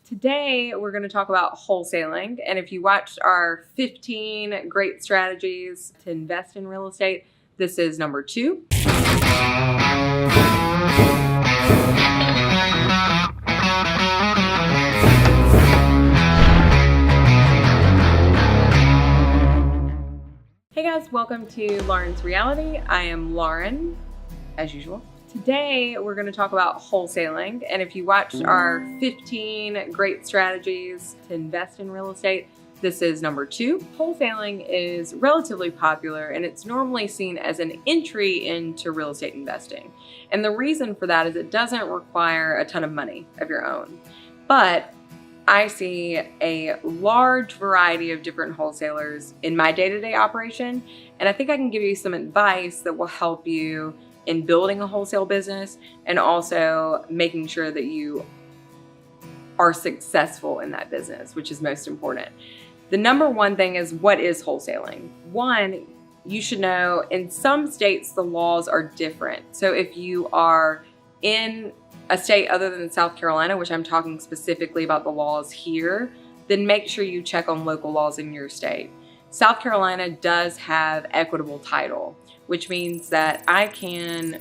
Today, we're going to talk about wholesaling. And if you watched our 15 great strategies to invest in real estate, this is number 2. Hey guys, welcome to Lauren's Reality. I am Lauren, as usual. Today, we're going to talk about wholesaling. And if you watched our 15 great strategies to invest in real estate, this is number 2. Wholesaling is relatively popular and it's normally seen as an entry into real estate investing. And the reason for that is it doesn't require a ton of money of your own. But I see a large variety of different wholesalers in my day-to-day operation, and I think I can give you some advice that will help you in building a wholesale business and also making sure that you are successful in that business, which is most important. The number one thing is, what is wholesaling? One, you should know in some states the laws are different. So if you are in a state other than South Carolina, which I'm talking specifically about the laws here, then make sure you check on local laws in your state. South Carolina does have equitable title, which means that I can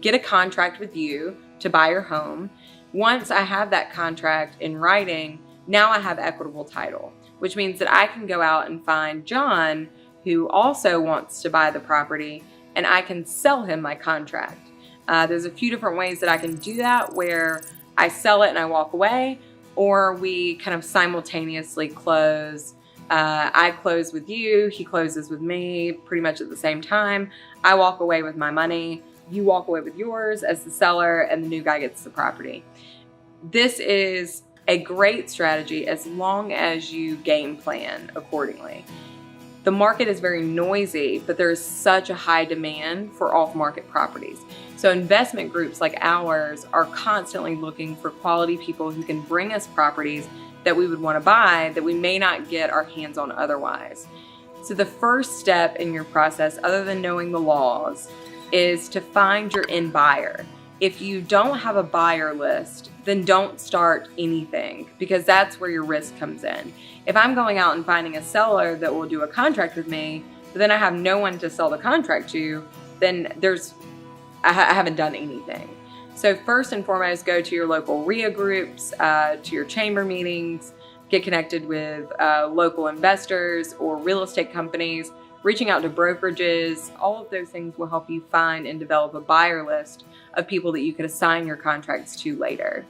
get a contract with you to buy your home. Once I have that contract in writing, now I have equitable title, which means that I can go out and find John, who also wants to buy the property, and I can sell him my contract. There's a few different ways that I can do that, where I sell it and I walk away, or we kind of simultaneously close. I close with you, he closes with me pretty much at the same time. I walk away with my money, you walk away with yours as the seller, and the new guy gets the property. This is a great strategy as long as you game plan accordingly. The market is very noisy, but there is such a high demand for off-market properties. So investment groups like ours are constantly looking for quality people who can bring us properties that we would want to buy that we may not get our hands on otherwise. So the first step in your process, other than knowing the laws, is to find your end buyer. If you don't have a buyer list, then don't start anything, because that's where your risk comes in. If I'm going out and finding a seller that will do a contract with me, but then I have no one to sell the contract to, then I haven't done anything. So first and foremost, go to your local REIA groups, to your chamber meetings, get connected with local investors or real estate companies, reaching out to brokerages. All of those things will help you find and develop a buyer list of people that you could assign your contracts to later.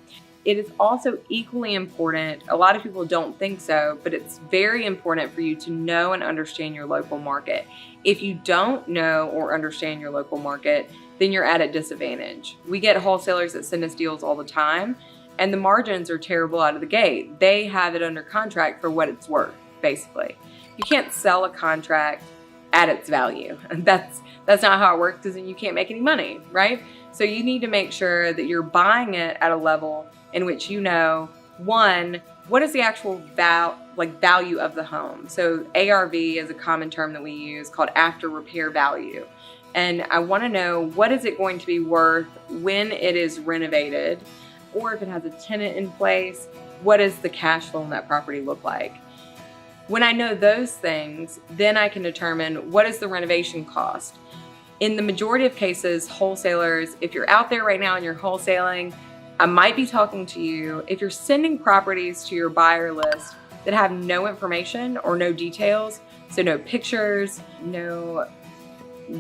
It is also equally important, a lot of people don't think so, but it's very important for you to know and understand your local market. If you don't know or understand your local market, then you're at a disadvantage. We get wholesalers that send us deals all the time, and the margins are terrible out of the gate. They have it under contract for what it's worth, basically. You can't sell a contract at its value. That's not how it works, because then you can't make any money, right? So you need to make sure that you're buying it at a level in which you know, one, what is the actual value of the home? So ARV is a common term that we use, called after repair value. And I want to know, what is it going to be worth when it is renovated, or if it has a tenant in place, what does the cash flow on that property look like? When I know those things, then I can determine what is the renovation cost. In the majority of cases, wholesalers, if you're out there right now and you're wholesaling, I might be talking to you. If you're sending properties to your buyer list that have no information or no details, so no pictures, no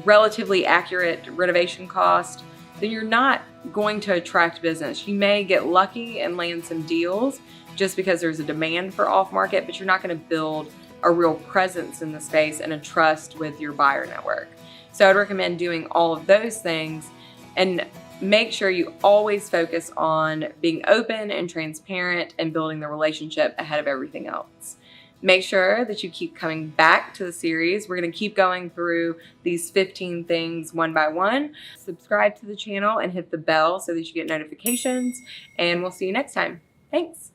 relatively accurate renovation cost, then you're not going to attract business. You may get lucky and land some deals just because there's a demand for off-market, but you're not going to build a real presence in the space and a trust with your buyer network. So I'd recommend doing all of those things, and make sure you always focus on being open and transparent and building the relationship ahead of everything else. Make sure that you keep coming back to the series. We're going to keep going through these 15 things one by one. Subscribe to the channel and hit the bell so that you get notifications, and we'll see you next time. Thanks.